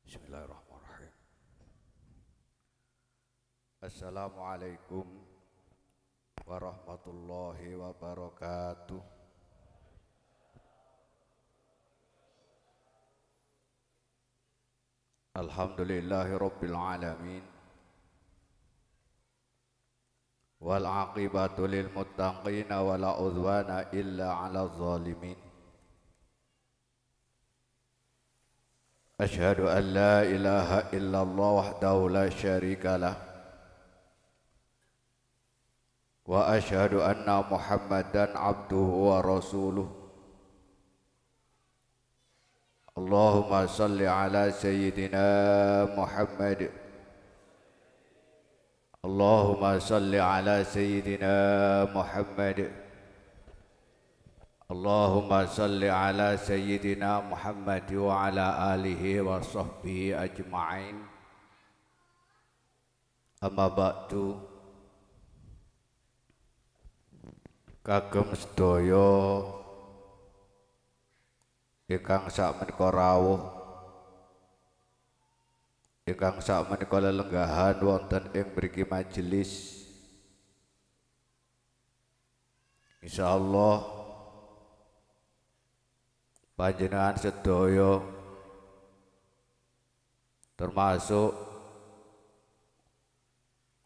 Bismillahirrahmanirrahim. Assalamualaikum warahmatullahi wabarakatuh. Alhamdulillahi rabbil alamin. Wal aqibatu lil muttaqin wa la udwana illa 'alal zalimin. Asyhadu an la ilaha illallah wahdahu la syarika lah. Wa asyhadu anna Muhammadan abduhu wa rasuluh. Allahumma salli ala sayyidina Muhammad. Allahumma salli ala sayyidina Muhammad. Allahumma salli ala sayyidina Muhammad wa ala alihi wa sahbihi ajma'in. Amma ba'du. Kagem sedaya ingkang sakmenika rawuh, ingkang sakmenika lelenggahan wonten ing mriki majelis, insyaallah panjenengan sedaya termasuk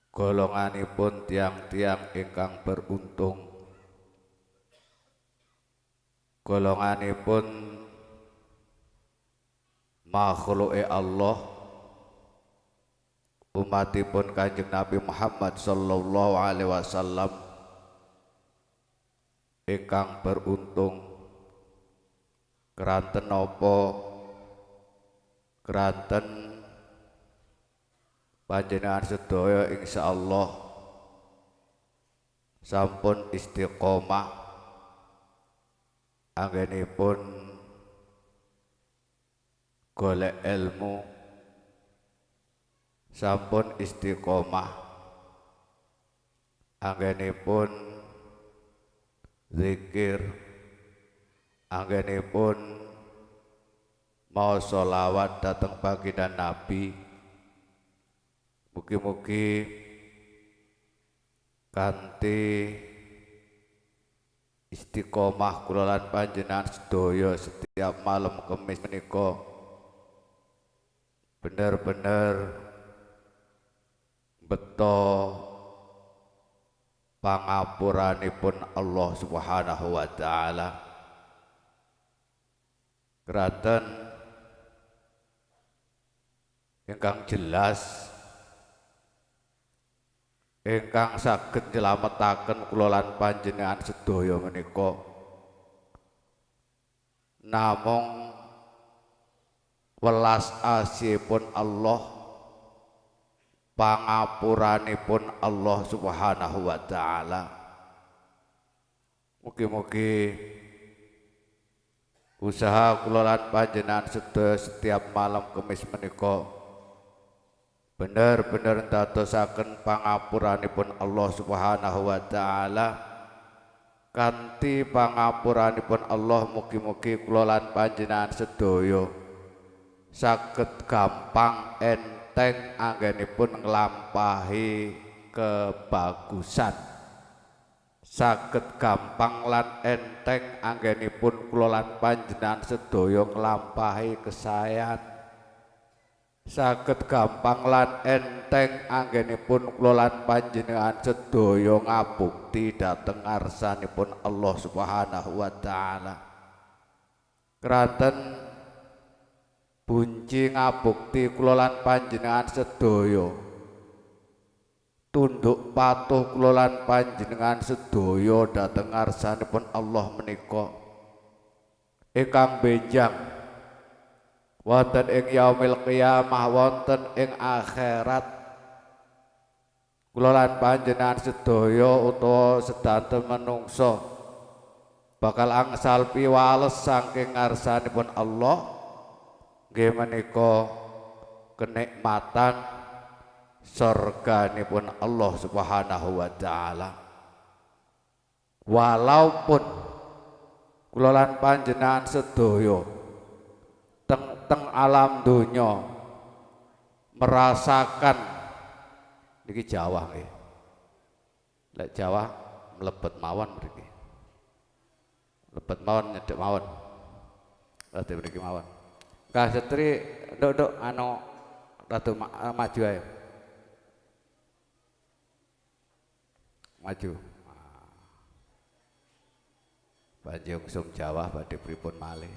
golonganipun tiang-tiang ingkang beruntung, golonganipun makhluke Allah, umatipun Kanjeng Nabi Muhammad sallallahu alaihi wasallam ingkang beruntung. Keranten napa? Keranten panjenengan sedaya insyaallah sampun istiqomah anggenipun golek ilmu, sampun istiqomah anggenipun zikir, anggenipun mau sholawat datang baginda Nabi. Mugi-mugi kanthi istiqomah kula lan panjenengan sedaya setiap malam Kamis menika bener-bener beto pangapuranipun Allah Subhanahu wa taala. Keranten ingkang jelas ingkang saged nyelametaken kula lan panjenengan sedaya menika namung welas asihipun Allah, pangapuranipun Allah Subhanahu wa taala. Mugi-mugi usaha kula lan panjenengan sedaya setiap malam Kamis menika bener-bener ndadosaken pangapuranipun Allah Subhanahu wa taala. Kanthi pangapuranipun Allah mugi-mugi kula lan panjenengan sedaya saged gampang enteng anggenipun nglampahi kebagusan, saged gampang lan enteng anggenipun kula lan panjenengan sedaya nglampahi kesayan, saged gampang lan enteng anggenipun kula lan panjenengan sedaya ngabukti dhateng ngarsanipun Allah Subhanahu wa taala. Keranten bunci ngabukti kula lan panjenengan sedaya tunduk patuh kula lan panjenengan sedaya dhateng ngarsanipun Allah menika ingkang benjang wonten ing yaumil qiyamah, wonten ing akhirat. Kula lan panjenengan sedaya utawa sedanten menungso bakal angsal piwales saking ngarsanipun Allah nggih menika kenikmatan surganipun Allah Subhanahu wa taala. Walaupun kula lan panjenengan sedaya teng alam donya merasakan niki Jawa nggih. Lek Jawa mlebet mawon mriki. Mlebet mawon nyedhek mawon. Rada mriki mawon. Kah Setri nduk anu rada maju ae. Maju. Banjung sum Jawa badhe pripun malih.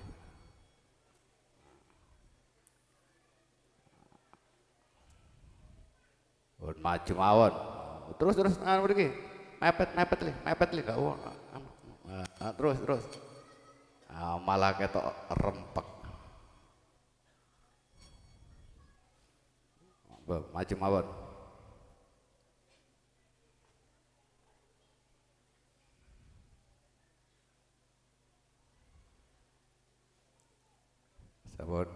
Maju mawon. Terus anu mriki. Mepet li gak wong. Terus. Malah ketok rempek. Maju mawon. Sampun.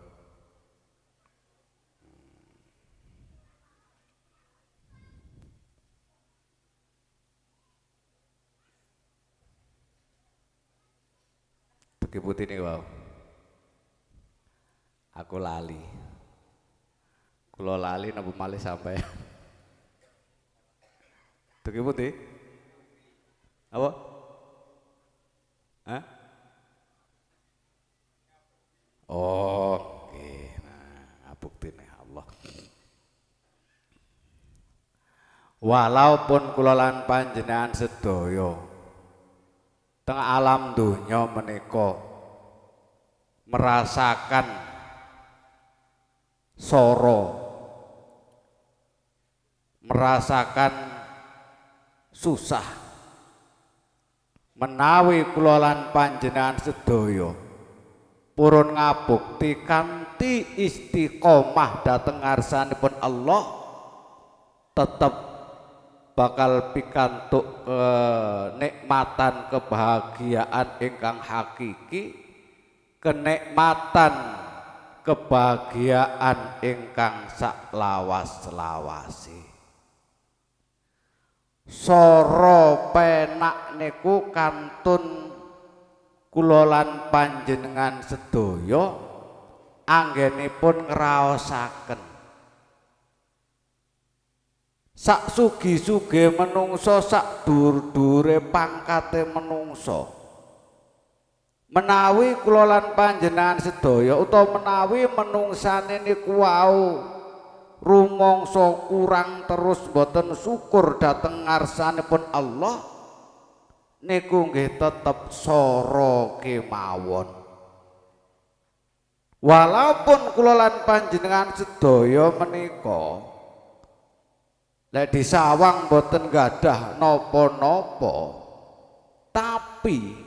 Beki putih nih wow. Aku lali. Kulo lali napa malih sampai. Beki putih. Apa? Hah? Oh, oke. Nah, buktine Allah. Walaupun kula lan panjenengan sedaya teng alam donya menika merasakan soro, merasakan susah, menawi kula lan panjenengan sedaya purun ngabukti kanthi istiqomah dhateng ngarsanipun Allah tetep bakal pikantuk kenikmatan kebahagiaan ingkang hakiki, kenikmatan kebahagiaan ingkang saklawas-lawase. Soro penak niku kantun kula lan panjenengan sedaya anggenipun ngraosaken sak sugi-sugi menungso, sak dur-dure pangkate menungso, menawi kula lan panjenengan sedaya utawa menawi menungsane niku wau rumangsa kurang terus boten syukur dhateng ngarsanipun Allah niku nggih tetep soro kemawon. Walaupun kula lan panjenengan sedaya menika lek disawang boten gadah napa-napa, tapi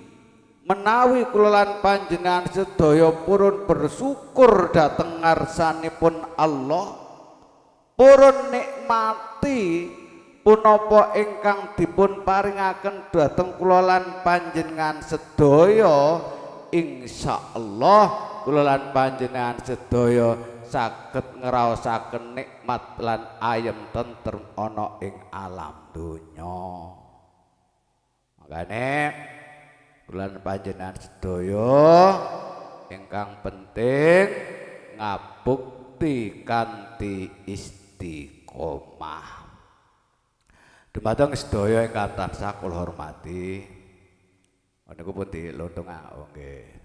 menawi kula lan panjenengan sedaya purun bersyukur dhateng ngarsanipun Allah, purun nikmati punapa ingkang dipun paringaken dhateng kula lan panjenengan sedaya, insyaallah kula lan panjenengan sedaya saged ngraosaken nikmat lan ayem tentrem ana ing alam donya. Makane kula lan panjenengan sedaya ingkang penting ngabukti kanthi istiqomah. Dumateng sedaya ingkang tansah kula hormati, niku pun diluntung nggih.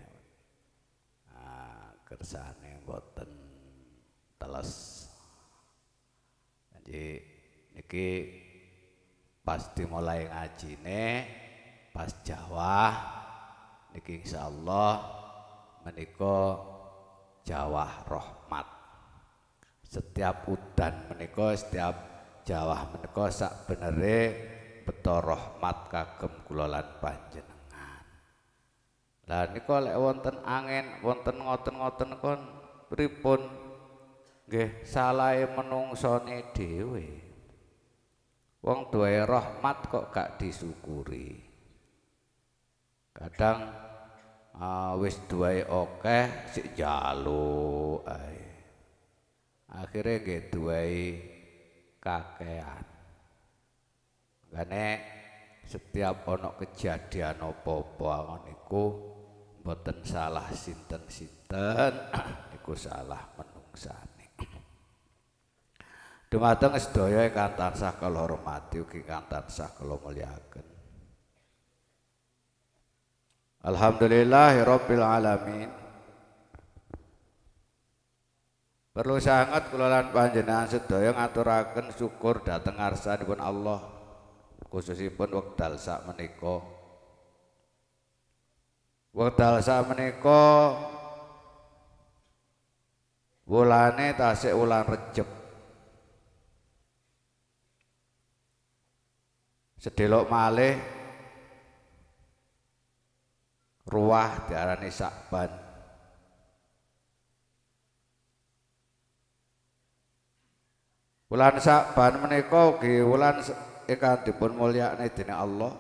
Kersane mboten teles. Jadi niki pas dimulai ngajine pas Jawa niki insyaallah menika Jawa rahmat. Setiap udan menika, setiap Jawa menika sak benere beto rahmat kagem kula lan panjenengan. Lah nika lek wonten angin, wonten ngoten-ngoten kon pripun? Nggih, salahe menungsane dhewe. Wong duwe rahmat kok gak disyukuri. Kadang wis duwe akeh sik njaluk ae. Akhire nggih duwe kakehan. Makane setiap ana kejadian apa-apa niku mboten salah sinten-sinten niku salah menungsane. Dumateng sedaya ingkang tansah kula hormati ugi ingkang tansah kula mulyakaken. Alhamdulillahirabbil alamin. Perlu sangat kula lan panjenengan sedaya ngaturaken syukur dhateng ngarsanipun Allah, khususipun wekdal sakmenika. Wekdal sakmenika wulane tasik wulan Rejeb. Sedelok malih ruwah diarani Sakban. Wulan Sakban menika ugi wulan ingkang dipun mulyakne dening Allah.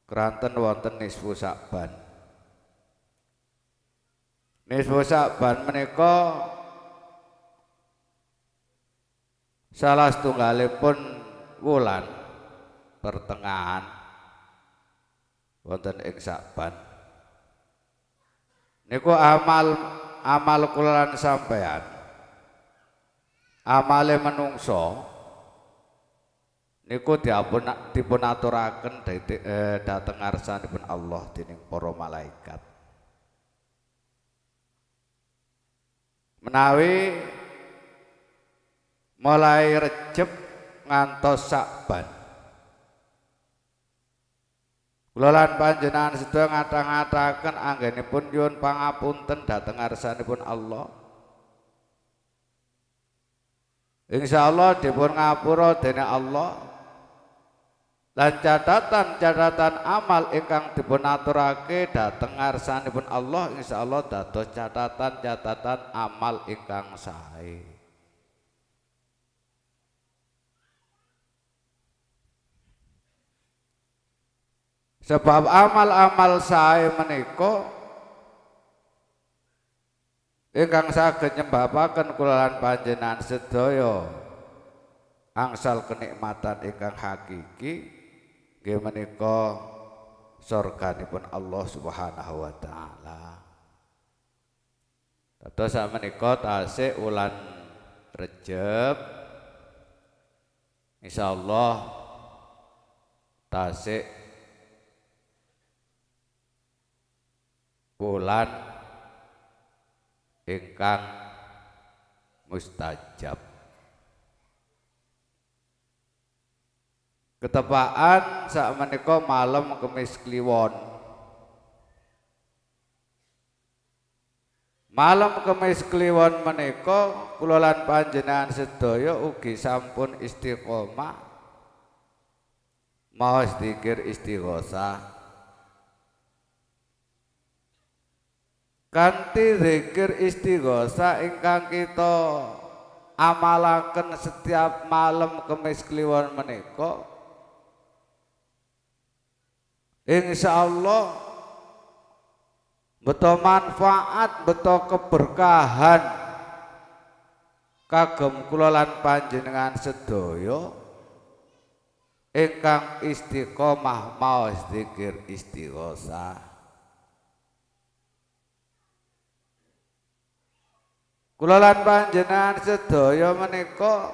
Keranten wonten nisfu Sakban. Nisfu Sakban menika salah setunggalipun wulan pertengahan wonten ing Sakban. Niku amal kula lan sampeyan, amale menungso niku dipun aturaken dhateng ngarsanipun Allah dening para malaikat. Menawi mulai Rejeb ngantos Sakban, kula lan panjenengan sedaya ngatah-ngatahaken anggenipun nyuwun pangapunten dhateng ngarsanipun Allah. Insyaallah dipun ngapura dening Allah. Lan catatan-catatan amal ingkang dipun aturake dhateng ngarsanipun Allah insyaallah dados catatan-catatan amal ingkang sae. Sebab amal-amal sae menika ingkang saged nyembabaken kula lan panjenengan sedaya angsal kenikmatan ingkang hakiki nggih menika surganipun Allah Subhanahu wa taala. Dados sakmenika tasih wulan Rejeb insyaallah tasih wulan ingkang mustajab. Ketepaan sakmenika malam Kemis Kliwon. Malam Kemis Kliwon menika kula lan panjenengan sedaya ugi sampun istiqomah maos zikir istighosah. Kanthi zikir istighosah ingkang kita amalaken setiap malam Kemis Kliwon menika insyaallah beto manfaat, beto keberkahan kagem kula lan panjenengan sedaya ingkang istiqomah maos zikir istighosah. Kula lan panjenengan sedaya menika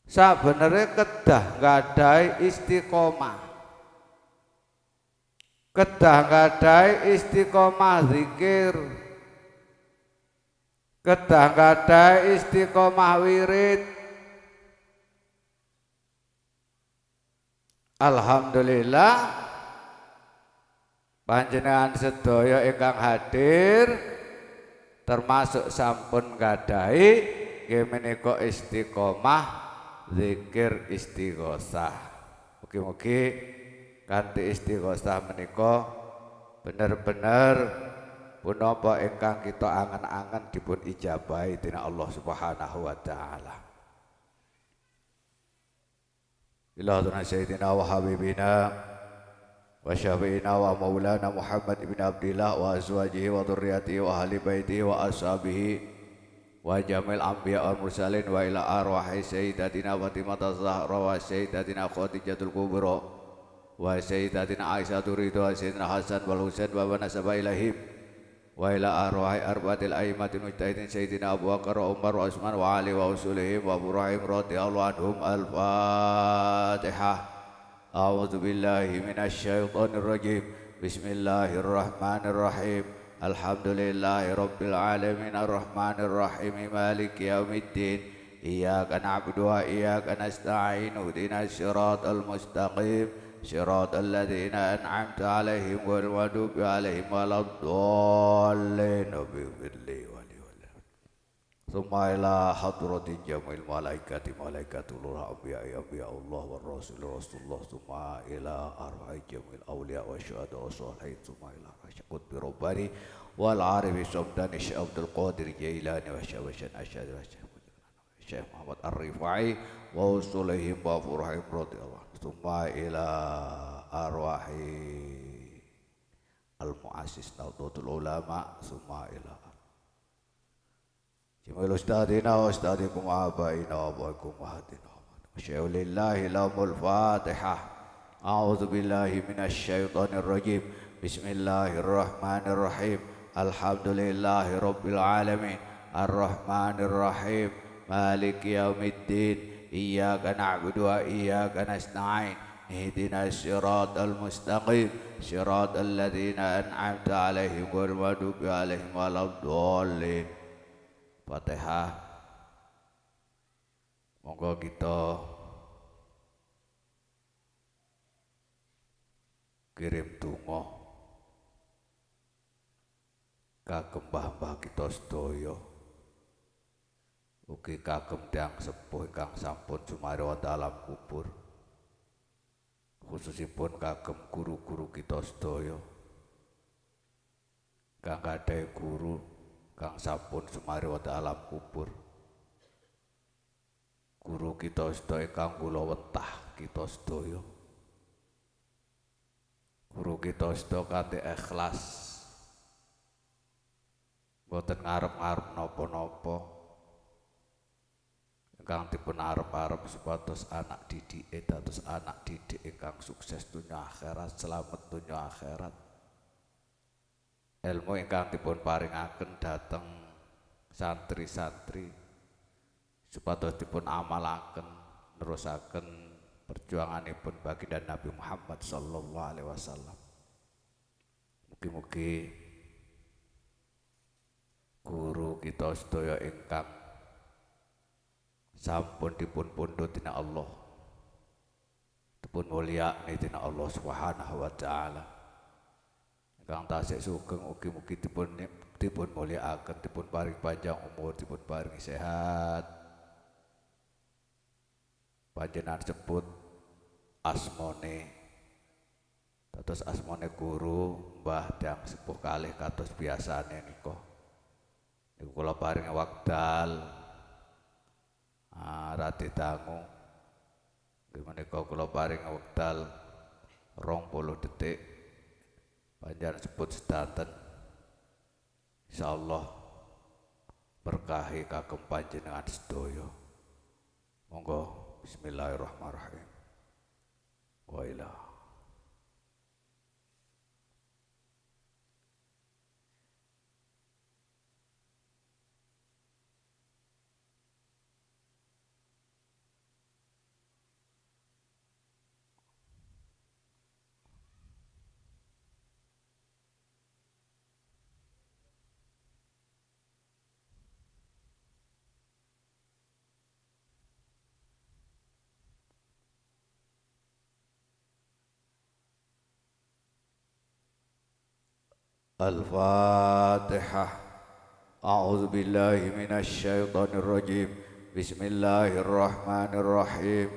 sabenere kedah nggadahi istiqomah. Kedah nggadahi istiqomah zikir. Kedah nggadahi istiqomah wirid. Alhamdulillah panjenengan sedaya ingkang hadir termasuk sampun nggadhahi nggih menika istiqomah zikir istighosah. Mugi-mugi kanthi istighosah menika bener-bener punapa ingkang kita angen-angen dipun ijabahi dening Allah Subhanahu wa taala. Ilahatuna sayyidina wa habibina wa syafi'ina wa maulana Muhammad ibn Abdillah wa azwajihi wa dhurriyyatihi wa ahli baitihi wa ashabihi wa jamil anbiya wal mursalin wa ila arwahi sayyidatina Fatimah az-Zahra wa sayyidatina Khadijatul Kubra wa sayyidatina Aisyah ridha wa sayyidina Hasan wal Husain wa nasaba ilahim wa ila arwahi arbaatil a'immatil mujtahidin sayyidina Abu Bakar wa Umar wa Utsman wa Ali wa usulihim wa Abu Rahim radhiyallahu anhum. Al-Fatihah. A'udzu billahi minasy syaithanir rajim. Bismillahirrahmanirrahim. Alhamdulillahi rabbil alamin arrahmanir rahim maliki yaumiddin. Iyyaka na'budu wa iyyaka nasta'in. Ihdinas siratal mustaqim. صراط الذين أنعمت عليهم غير المغضوب عليهم ولا الضالين. ثم إلى حضرة جميع الملائكة ملائكة الأنبياء أنبياء الله والرسول رسول الله. ثم إلى أرواح جميع الأولياء والشهداء والصالحين. ثم إلى قطب رباني والعارف الصمداني الشيخ عبد القادر الجيلاني والشيخ أشهد الشيخ محمد الرفاعي ووصولهم وفرحهم رضي الله. ثم إلى أرواح المؤسس نهضة العلماء. ثم إلى جميع أستاذنا وأستاذكم وآبائنا وآبائكم وأهدنا وشيخ لله لهم الفاتحة. أعوذ بالله من الشيطان الرجيم. بسم الله الرحمن الرحيم. الحمد لله رب العالمين الرحمن الرحيم مالك يوم الدين. إياك نعبد وإياك نستعين. اهدنا الصراط المستقيم صراط الذين أنعمت عليهم غير المغضوب عليهم ولا الضالين. Fatihah. Monggo kita kirim donga kagem mbah-mbah kita sedaya. Ugi kagem tiyang sepuh ingkang sampun sumari wonten alam kubur, khususipun kagem guru-guru kita sedaya kang gadhahi guru kang sampun sumari wonten alam kubur, guru kita sedaya kang kula wentah kita sedaya, guru kita sedaya kanthi ikhlas boten ngarep-arep napa-napa, ingkang dipun arep-arep supados anak didike dados anak didik ingkang sukses dunya akhirat, selamat dunya akhirat. Ilmu ingkang dipun paringaken dhateng santri-santri supados dipun amalaken nerusaken perjuanganipun baginda Nabi Muhammad sallallahu alaihi wasallam. Mugi-mugi guru kita sedaya ingkang sampun dipun pundhut dening Allah, dipun mulyakne dening Allah Subhanahu wa taala, ingkang tasih sugeng ugi-ugi dipun mulyakaken, dipun paring panjang umur, dipun paring sehat. Panjenengan sebut asmane dados asmane guru mbah tiyang sepuh kalih kados biasane nika. Niku kula paring wekdal rati dangu menika kula paring wekdal 20 detik panjenengan sebut sedanten, insyaallah berkahi kagem panjenengan sedaya. Monggo bismillahirrahmanirrahim. Wa ila Al-Fatihah. A'udzu billahi minasy syaithanir rajim. Bismillahirrahmanirrahim.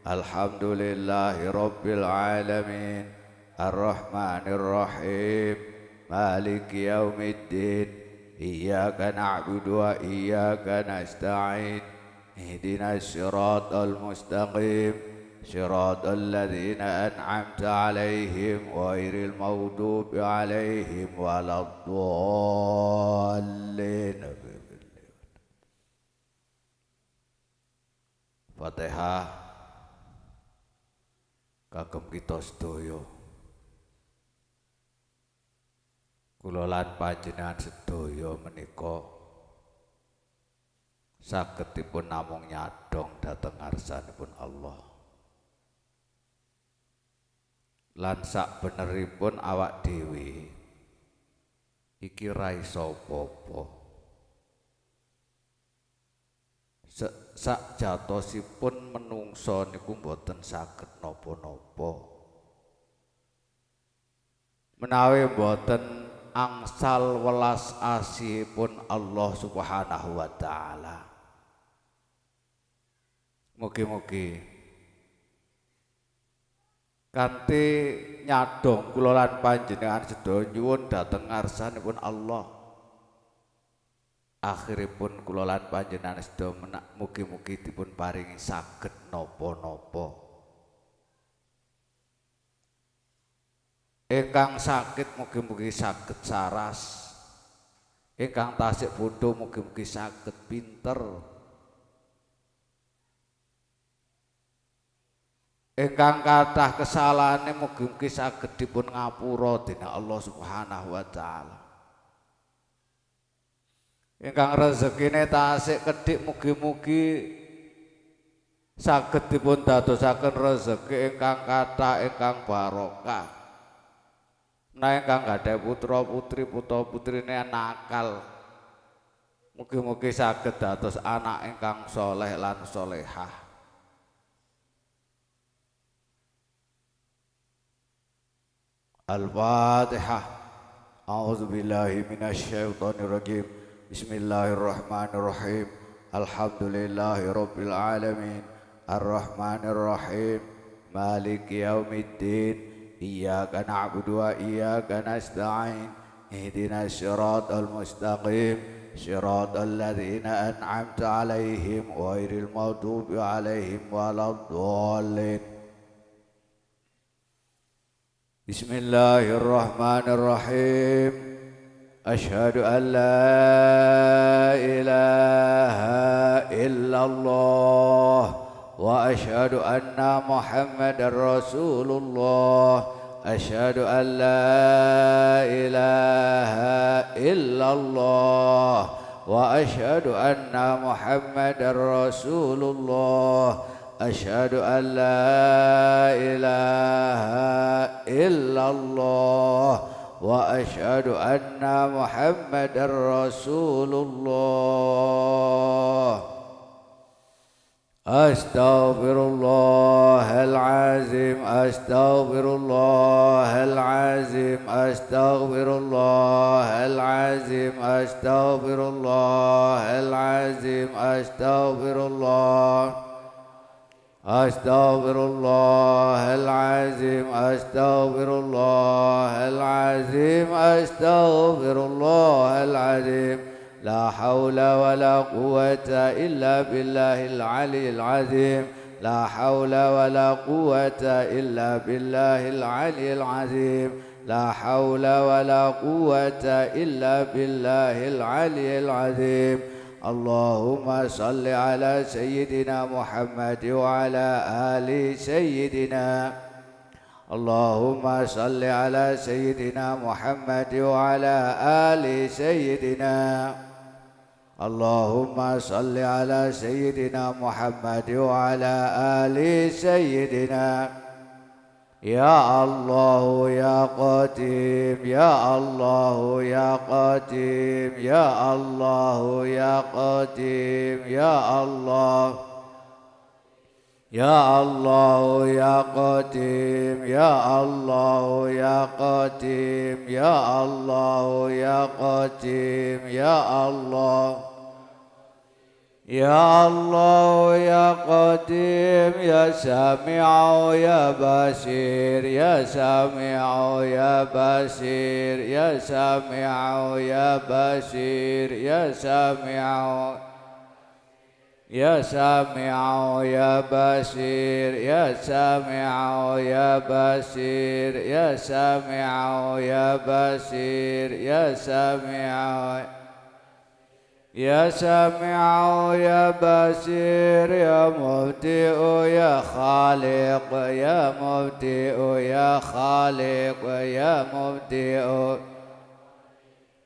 Alhamdulillahi rabbil alamin arrahmanir rahim maliki yaumiddin. Iyyaka na'budu wa iyyaka nasta'in. Ihdinas siratal mustaqim صراط الذين أنعمت عليهم غير المغضوب عليهم ولا الضالين. Fatihah kagem kita sedaya. kula lan panjenengan sedaya menika sagedipun namung nyadong dhateng ngarsanipun Allah. Lan sakbeneripun awak dhewe iki ra iso apa-apa. Sakjatosipun menungsa niku mboten saged napa-napa. Menawi mboten angsal welas asihipun Allah Subhanahu wa taala. Mugi-mugi kanthi nyadong kula lan panjenengan sedaya nyuwun dhateng ngarsanipun Allah. Akhiripun kula lan panjenengan sedaya mugi-mugi dipun paringi saged napa-napa. Ingkang sakit mugi-mugi saged saras. Ingkang tasik bodho mugi-mugi saged pinter. Ingkang kathah kesalahane mugi-mugi saged dipun ngapura dening Allah Subhanahu wa taala. Ingkang rezekine tasik kedhik mugi-mugi saged dipun dadosaken rezeki ingkang kathah ingkang barokah. Nah ingkang gadhah putra-putri putra-putrine nakal mugi-mugi saged dados anak ingkang saleh lan salehah. Al-Fatihah. A'udzubillahi minasyaitonirrajim. Bismillahirrahmanirrahim. Alhamdulillahirabbil alamin. Arrahmanirrahim. Maliki yaumiddin. Iyyaka na'budu wa iyyaka nasta'in. Ihdinas siratal mustaqim. Siratal ladzina an'amta 'alaihim ghairil maghdubi 'alaihim waladdallin. Bismillahirrahmanirrahim. Asyhadu an la ilaha illallah wa asyhadu anna Muhammadar Rasulullah. Asyhadu an la ilaha illallah wa asyhadu anna Muhammadar Rasulullah. Asyhadu an la ilaha illallah wa asyhadu anna Muhammadar Rasulullah. Astaghfirullahalazim, astaghfirullahalazim, astaghfirullahalazim, astaghfirullahalazim, astaghfirullah. Astaghfirullahalazim, astaghfirullahalazim, astaghfirullahalazim. La haula wa la quwwata illa billahil aliyyil azim. La haula wa la quwwata illa billahil aliyyil azim. La haula wa la quwwata illa billahil aliyyil azim. Allahumma salli ala sayyidina Muhammad wa ala ali sayyidina. Allahumma salli ala sayyidina Muhammad wa ala ali sayyidina. Allahumma salli ala sayyidina Muhammad wa ala ali sayyidina. Ya Allah ya Qadim, ya Allah ya Qadim, ya Allah ya Qadim, ya Allah. Ya Allah ya Qadim, ya Allah ya Qadim, ya Allah ya Qadim, ya Allah. Ya Allah ya Qadim, ya Sami'u ya Basir, ya Sami'u ya Basir, ya Sami'u ya Basir, ya Sami'u. Ya Sami'u ya Basir, ya Sami'u ya Basir, ya Sami'u ya Basir, ya Sami'u. Ya Sami'u ya Basir, ya Mubdi'u ya Khaliq, ya Mubdi'u ya Khaliq, ya Mubdi'u.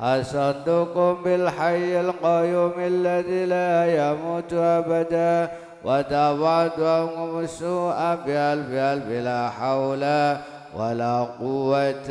حصنتكم بالحي القيوم الذي لا يموت أبدا ودفعت عنكم السوء بألف ألف لا حول ولا قوة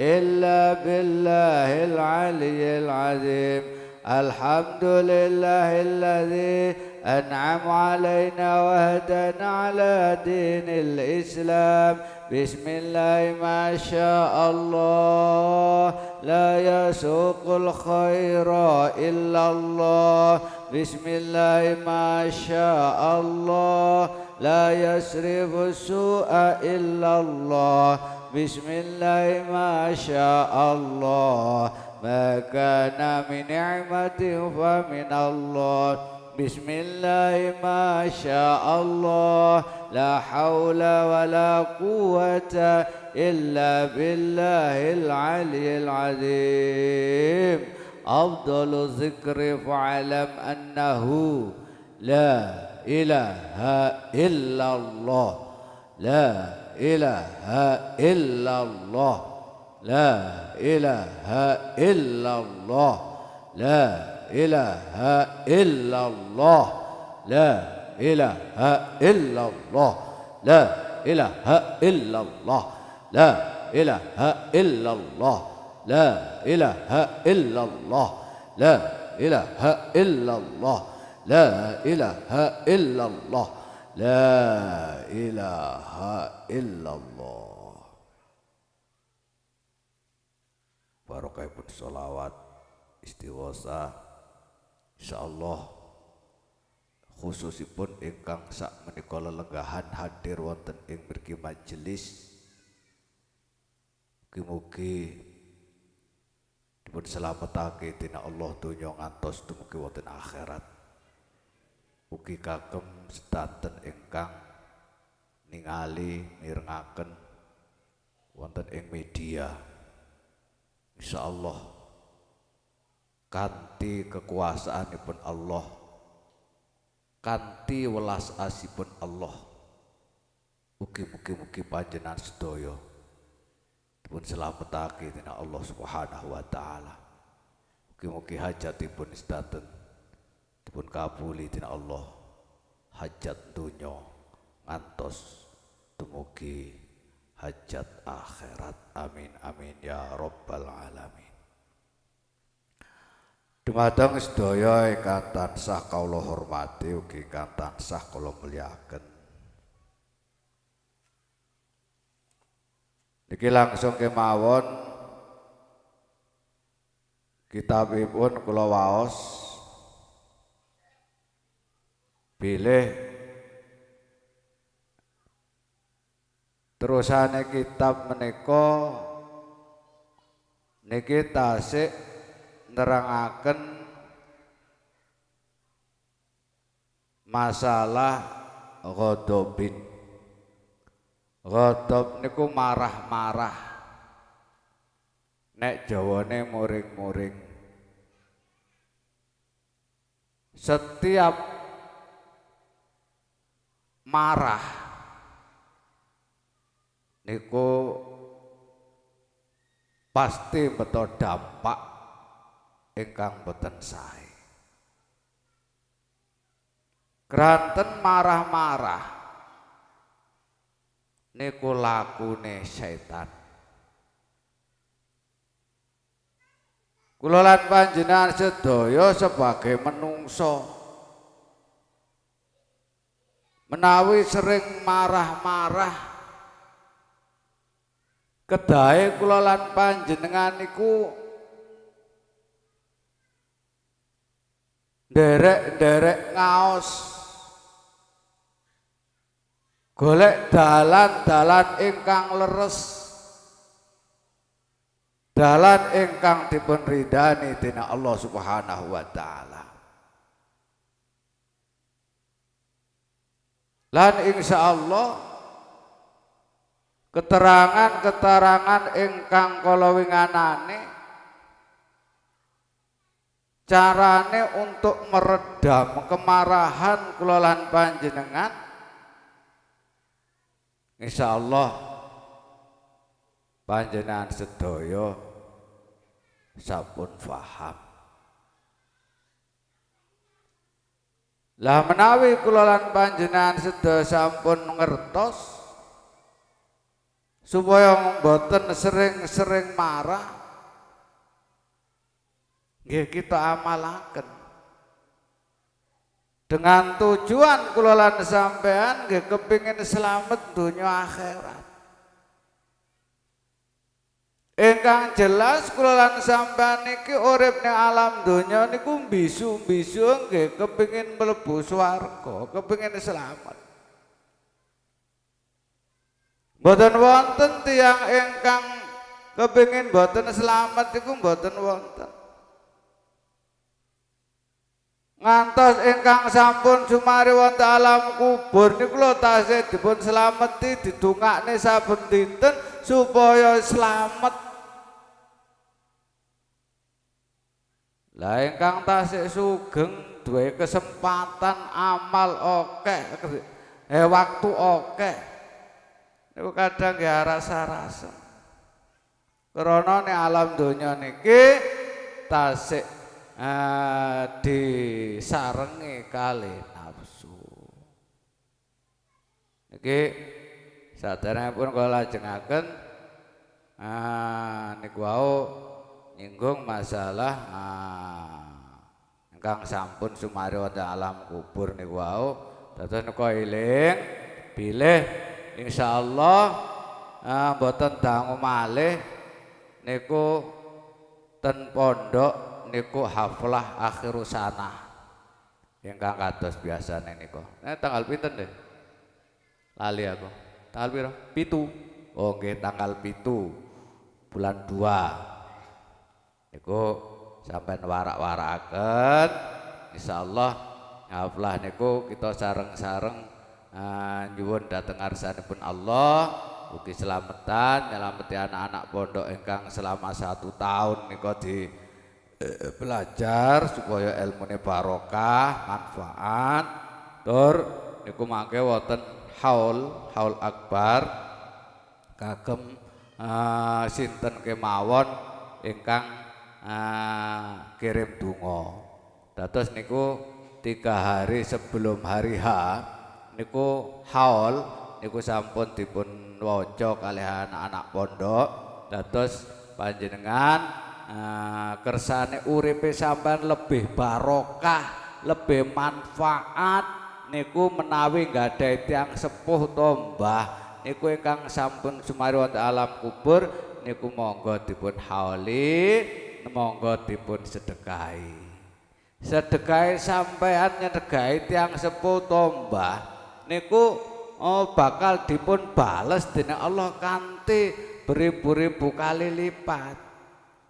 إلا بالله العلي العظيم الحمد لله الذي أنعم علينا وهدانا على دين الإسلام بسم الله ما شاء الله لا يسوق الخير إلا الله بسم الله ما شاء الله لا يصرف السوء إلا الله بسم الله ما شاء الله ما كان من نعمة فمن الله بسم الله ما شاء الله لا حول ولا قوة إلا بالله العلي العظيم أفضل الذكر فاعلم أنه لا إله إلا الله لا إله إلا الله لا إله إلا الله لا إله إلا الله لا إله إلا الله لا إله إلا الله لا إله إلا الله لا إله إلا الله لا إله إلا الله لا إله إلا الله لا إله إلا الله. Barokahipun sholawat istighosah insyaallah khususipun ingkang sak menika lelenggahan hadir wonten ing mriki majelis mugi-mugi dipun selametake dening Allah donya ngantos dumugi wonten akhirat. Ugi kagem sedanten ingkang ningali mirengaken wonten ing media insyaallah kanthi kekuasaanipun Allah kanthi welas asihipun Allah mugi-mugi panjenengan sedaya dipun slametake dening Allah Subhanahu wa taala. Mugi-mugi hajatipun sedanten dipun kabuli dening Allah hajat donya ngantos dumugi hajat akhirat. Amin amin ya rabbal alamin. Dumateng sedaya ingkang tansah kawula hormati ugi ingkang tansah kula mulyakaken. Niki langsung kemawon kitabipun kula waos bilih terusane kitab menika niki tasik nerangaken masalah ghadabin. Ghadab niku marah-marah. Nek Jawane muring-muring. Setiap marah niku pasti beto dampak ingkang boten sae. Kranten marah-marah niku lakune setan. Kula lan panjenengan sedaya sebagai menungso menawi sering marah-marah kedahe kula lan panjenengan niku nderek-nderek ngaos golek dalan-dalan ingkang leres, dalan ingkang dipun ridani dening Allah Subhanahu wa taala. Lan insyaallah keterangan-keterangan ingkang kala winganane carane untuk meredam kemarahan kula lan panjenengan insyaallah panjenengan sedaya sampun paham. Lah menawi kula lan panjenengan sedaya sampun ngertos supaya mboten sering-sering marah, nggih kita amalaken dengan tujuan kula lan sampean nggih kepingin selamat dunia akhirat. Ingkang jelas kula lan sampean niki urip ning alam donya niku bisu-bisu nggih kepingin mlebu swarga, kepingin selamat. Mboten wonten tiyang ingkang kepingin mboten selamat niku mboten wonten. Ngantos ingkang sampun sumari wonten alam kubur niku lho tasih dipun slameti didongakne saben dinten supaya selamat. Lah ingkang tasih sugeng duwe kesempatan amal akeh, waktu akeh. Niku kadang ya rasa-rasa. Krana ning alam donya niki tasih disarengi kali nafsu. Niki saderengipun kula lajengaken niku wau nyinggung masalah ingkang sampun sumari wonten alam kubur niku wau. Dados nika eling bilih insyaallah mboten dangu malih niku ten pondok niku haflah akhirus sanah ingkang kados biasane niku. Tanggal pinten deh? Lali aku. Tanggal piro? 7. Oh nggih tanggal 7 bulan 2. Niku sampean warak-warakaken insyaallah haflah niku kita sareng-sareng nyuwun dhateng ngarsanipun Allah ugi selamatan nyelameti anak-anak pondok ingkang selama 1 tahun niku di belajar supaya ilmune barokah manfaat tur niku mangke wonten haul akbar kagem sinten kemawon ingkang kirim donga. Dados niku 3 hari sebelum hari H niku haul niku sampun dipun waca kalih anak-anak pondok. Dados panjenengan kersane uripe sampean lebih barokah, lebih manfaat niku menawi nggadahi tiyang sepuh to Mbah niku ingkang sampun sumari wonten alam kubur niku monggo dipun hauli, monggo dipun sedekahi. Sedekahi sampean nyedegahi tiyang sepuh to Mbah niku bakal dipun bales dening Allah kanthi beribu-ribu kali lipat.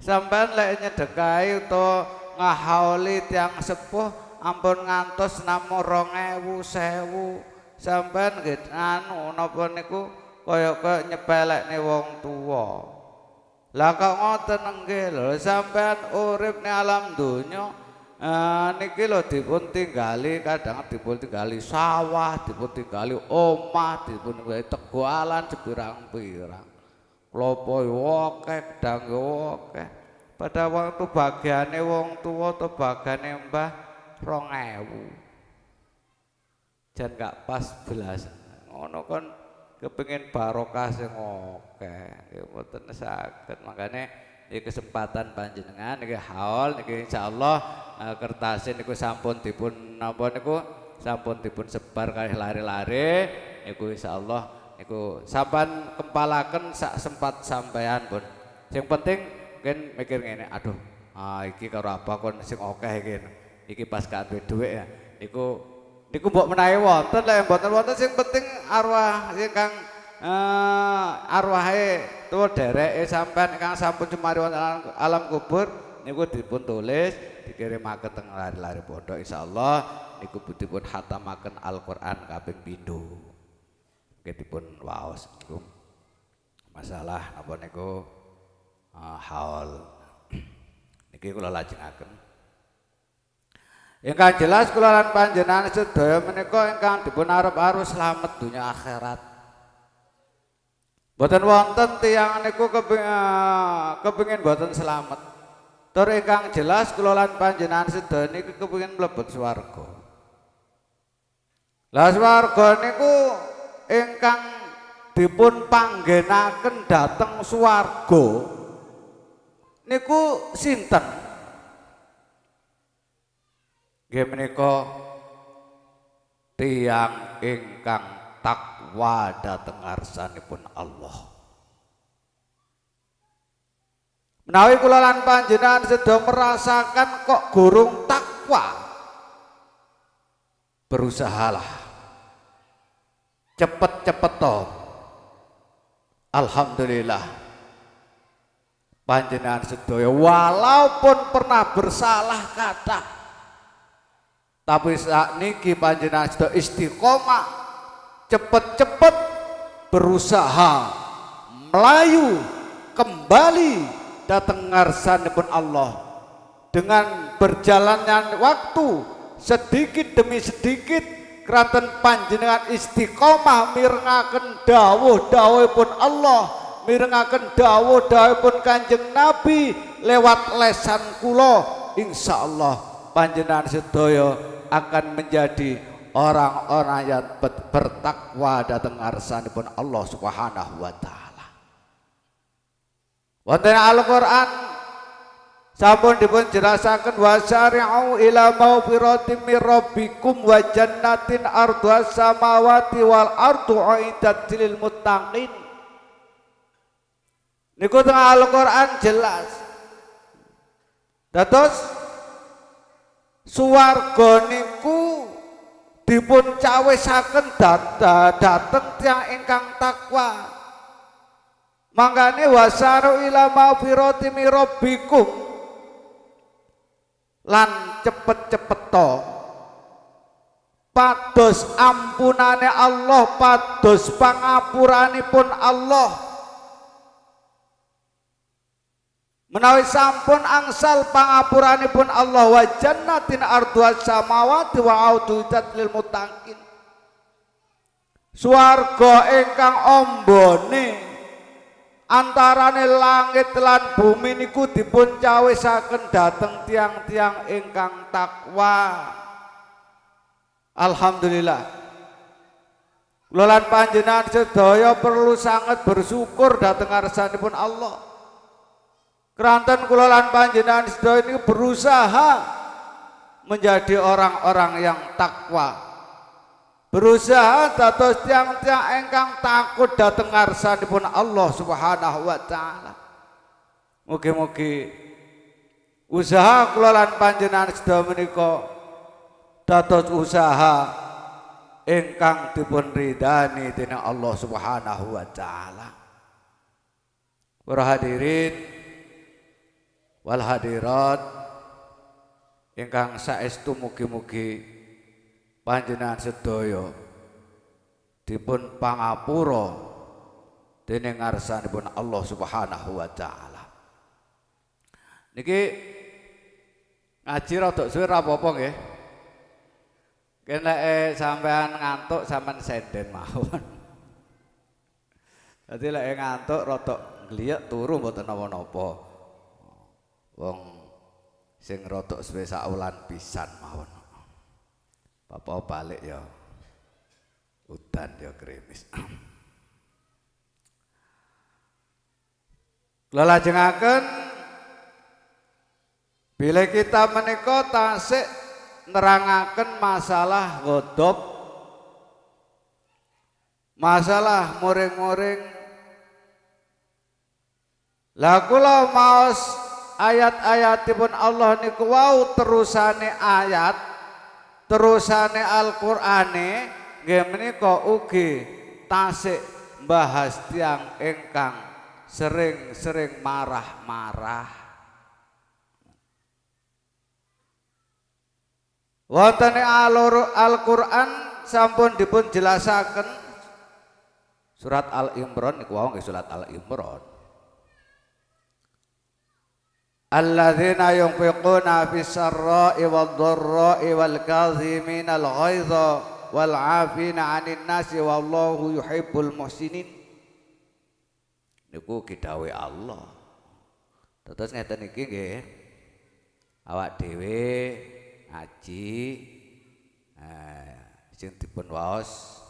Sampean lek nyedegahi utawa ngahauli tiyang sepuh ampun ngantos namung 2000 1000 sampean nggih napa niku kaya nyepelekne wong tuwa. Lah kok ngoten nggih lho sampean urip ning alam donya niki lho dipun tinggali kadang dipun tinggali sawah, dipun tinggali omah, dipun tegalan sepirang-pirang. Klopo yo akeh, gedang yo akeh. Pada waktu bagiane wong tuwa to bagane Mbah 2000. Jan gak pas belas. Ngono kon kepengin barokah sing akeh. Ya mboten saged. Makane iki kesempatan panjenengan niki haul niki insyaallah kertas niku sampun dipun napa niku sampun dipun sebar kalih lare-lare niku insyaallah niku sampean kempalaken sak sempat sampean pun. Sing penting mungkin mikir ngene, aduh iki karo apa kon sing akeh iki. Iki pas gak duwe dhuwit ya. Niku mbok menawi wonten lek mboten wonten sing penting arwah ingkang arwahe tuwa dereke sampean ingkang sampun cumari wonten alam kubur niku dipun tulis dikirimaken teng lari-lari pondok insyaallah niku dipun hatamaken Al-Qur'an kaping 7. Nggih dipun waos niku masalah napa niku haul niki kula lajengaken. Ingkang jelas kula lan panjenengan sedaya menika ingkang dipun arep-arep slamet dunya akhirat. Boten wonten tiyang niku kepengin boten slamet. Tur ingkang jelas kula lan panjenengan sedaya niki kepengin mlebet swarga. Lah swarga niku ingkang dipun panggenaken dhateng swarga niku sinten? Nggih menika tiyang ingkang takwa dhateng ngarsanipun Allah. Menawi kula lan panjenengan sedaya merasakan kok gurung takwa, berusahalah cepet-cepet toh. Alhamdulillah panjenengan sedaya walaupun pernah bersalah kata, tapi saat niki panjenengan sedaya istiqomah, cepet-cepet berusaha melayu kembali datang ngarsanipun Allah. Dengan berjalannya waktu sedikit demi sedikit kraton panjenengan istiqomah mirengaken dawuh-dawuhipun Allah, mirengaken dawuh-dawuhipun Kanjeng Nabi lewat lesan kula, insyaallah panjenengan sedaya akan menjadi orang-orang yang bertakwa dhateng ngarsanipun Allah Subhanahu wa taala. Wonten Al-Qur'an sampun dipun jelasaken wasari'u ila maufiratim mir rabbikum wa jannatin ardhas samawati wal ardu uiddat lil muttaqin. Niku teng Al-Qur'an jelas. Dados swarga niku dipun cawisaken dhateng tiyang ingkang takwa. Mangkane wasaru ila maufirati mir rabbikum, lan cepet-cepet to pados ampunane Allah, pados pangapuranipun Allah. Menawi sampun angsal pangapuranipun Allah, wa jannatin ardhuas samawati wa aududat lil muttaqin, swarga ingkang ambane antarane langit lan bumi niku dipun cawisaken dhateng tiang-tiang ingkang takwa. Alhamdulillah. Kula lan panjenengan sedaya perlu sangat bersyukur dhateng ngarsanipun Allah. Keranten kula lan panjenengan sedaya niku berusaha menjadi orang-orang yang takwa. Berusaha dados tiang-tiang ingkang takut dhateng ngarsanipun Allah Subhanahu wa taala. Mugi-mugi usaha kula lan panjenengan sedaya menika dados usaha ingkang dipun ridani dening Allah Subhanahu wa taala. Para hadirin wal hadirat ingkang saestu mugi-mugi panjenengan sedaya dipun pangapura dening ngarsanipun Allah Subhanahu wa taala. Niki ngaji rada suwe ra apa-apa nggih. Nek sampean ngantuk sampean senden mawon. Dadi lek ngantuk rada gliyek turu mboten napa-napa. Wong sing rada suwe sak wulan pisan mawon. Bapak balik ya udan ya krimis. Kula lajengaken bila kita menika tasik nerangaken masalah ghadab, masalah muring-muring. Lah kula maos ayat-ayatipun Allah niku wau terusane ayat, terusane Al-Qur'ane nggih menika ugi tasik bahas tiang ingkang sering-sering marah-marah. Wonten Al-Qur'an sampun dipun jelasaken surat Al-Imran niku wau nggih surat Al-Imran. Alladzina yunfiquna fis sarra'i wad dharra'i wal kadhiminal ghaidha wal 'afina 'anil nasi wallahu yuhibbul muhsinin. Niku dawuh Allah. Terus ngeten iki nggih. awak dhewe ngaji sing dipun waos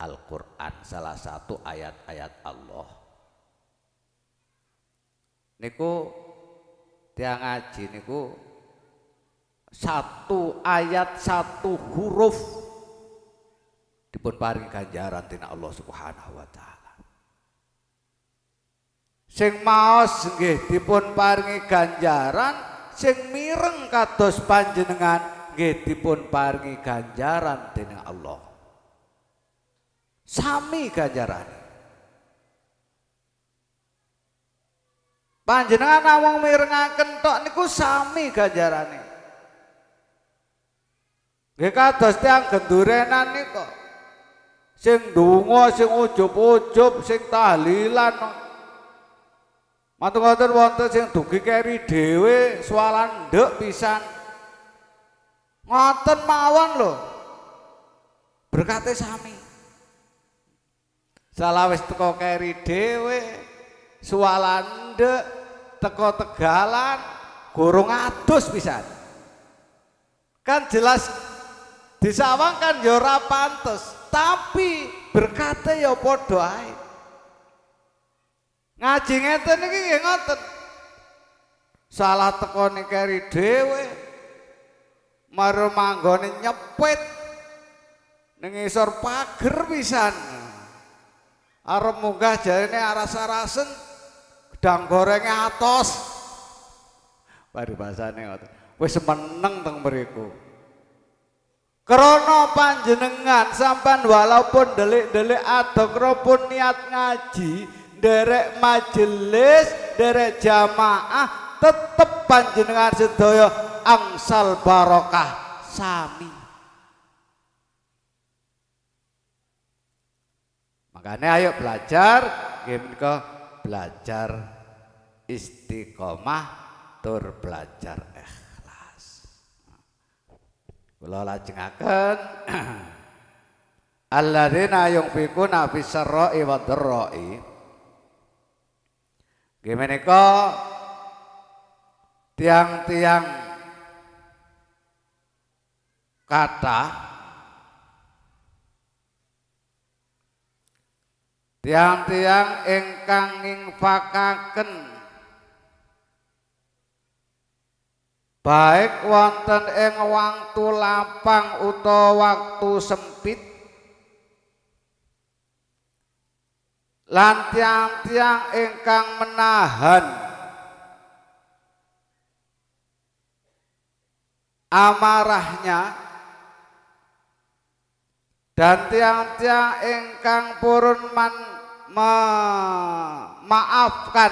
Al-Qur'an, salah satu ayat-ayat Allah. Niku tiang ngaji niku satu ayat satu huruf dipun paringi ganjaran dening Allah Subhanahu wa taala. Sing maos nggih dipun paringi ganjaran, sing mireng kados panjenengan nggih dipun paringi ganjaran dening Allah. Sami ganjarane. Panjenengan namung mirengaken tok niku sami ganjarane. Nggih kados tiyang gendurenan niku. Sing ndonga, sing ujub-ujub, sing tahlilan. Matur-matur wonten sing dugi keri dhewe swalan ndek pisan. Ngoten mawon lho. Berkate sami. Salah wis teko keri dhewe swalan ndek teko Tegalan gorong adus pisan. Kan jelas disawang kan ya ora pantes, tapi berkate ya padha ae. Ngaji ngeten iki nggih ngoten. Salah tekone keri dhewe maro manggone nyepit ning isor pager pisan. Arep munggah jarene aras-arasen gedang gorengnya atos. Paribasane ngoten. Wis meneng teng mriku. Krana panjenengan sampean walaupun delik-delik adokra pun niat ngaji, nderek majelis, nderek jamaah, tetep panjenengan sedaya angsal barokah sami. Makanya ayo belajar, menika belajar istiqomah tur belajar ikhlas. Kula lajengaken alladzina yunfiquna fis sarra'i wad dharra'i. Nggih menika tiang-tiang kathah tiang-tiang ingkang nginfakaken baik wonten ing wektu lapang utawa waktu sempit, lan tiang-tiang ingkang menahan amarahnya, dan tiang-tiang ingkang purun memaafkan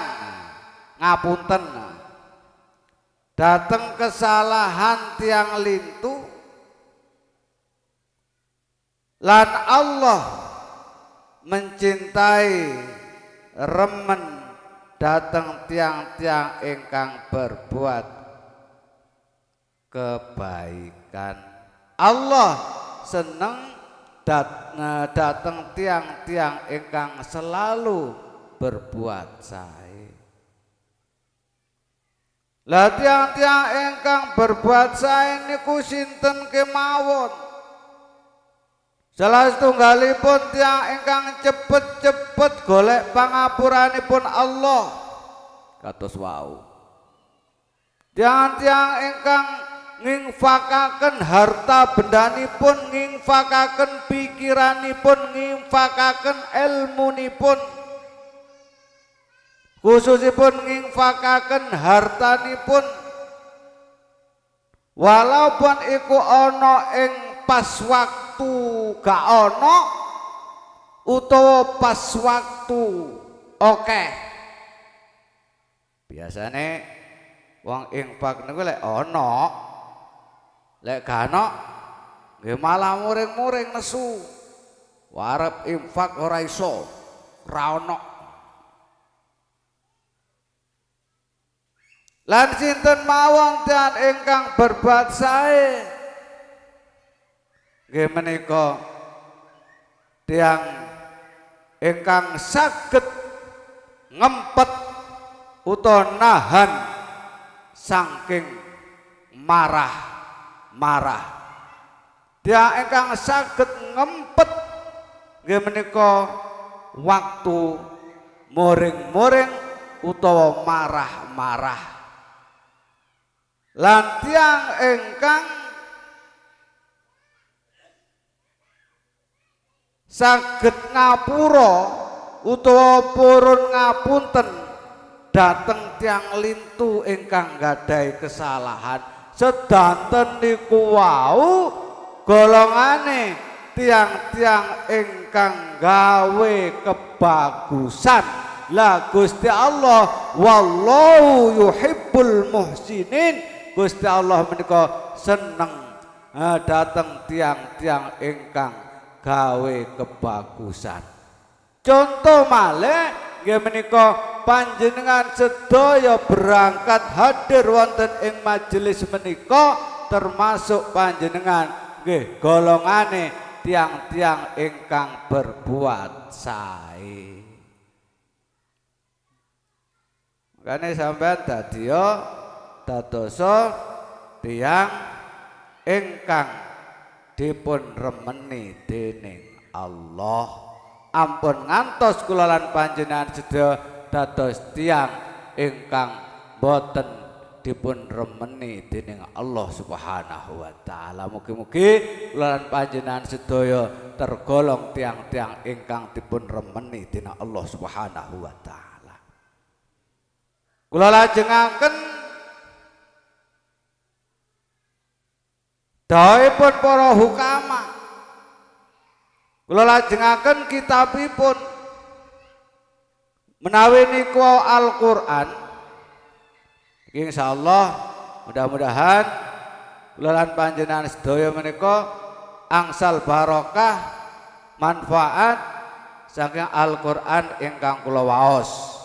ngapunten dateng kesalahan tiang lintu, lan Allah mencintai remen dateng tiang-tiang ingkang berbuat kebaikan. Allah seneng dateng tiang-tiang ingkang selalu berbuat sae. Lah tiang-tiang ingkang berbuat sae niku sinten kemawon? Salah setunggalipun tiang ingkang cepet-cepet golek pangapuranipun Allah kados wau. Tiang-tiang ingkang nginfakaken harta bendanipun, nginfakaken pikiranipun, nginfakaken ilmunipun, khususipun nginfakaken hartanipun, walaupun iku ana ing pas waktu gak ana utawa pas waktu akeh. Biasane wong infak niku lek ana, lek gak ana nggih malah muring-muring nesu. Warep infak ora iso, ora ana. Lan sinten mawon tiyang ingkang berbuat sae nggih menika tiyang ingkang saged ngempet utawa nahan saking marah-marah. Tiyang ingkang saged ngempet nggih menika waktu muring-muring utawa marah-marah. Lan tiyang ingkang saged ngapura utawa purun ngapunten dhateng tiyang lintu ingkang gadhahi kesalahan sedanten niku wau golongane tiang-tiang ingkang gawe kebagusan. La Gusti Allah wallahu yuhibbul muhsinin. Gusti Allah menika seneng dateng tiang-tiang ingkang gawe kebagusan. Contoh malih nggih menika panjenengan sedaya berangkat hadir wonten ing majelis menika termasuk panjenengan nggih golongane tiang-tiang ingkang berbuat sae. Makane sampean dadiya dadosa tiang ingkang dipun remeni dening Allah. Ampun ngantos kula lan panjenengan sedaya dados tiang ingkang boten dipun remeni dening Allah Subhanahu wa taala. Mugi-mugi kula lan panjenengan sedaya tergolong tiang-tiang ingkang dipun remeni dening Allah Subhanahu wa taala. Kula lajengaken dawuhipun para hukama. Kula lajengaken kitabipun menawi niku Al-Qur'an. Insyaallah mudah-mudahan kula lan panjenengan sedaya menika angsal barokah manfaat saking Al-Qur'an ingkang kula waos.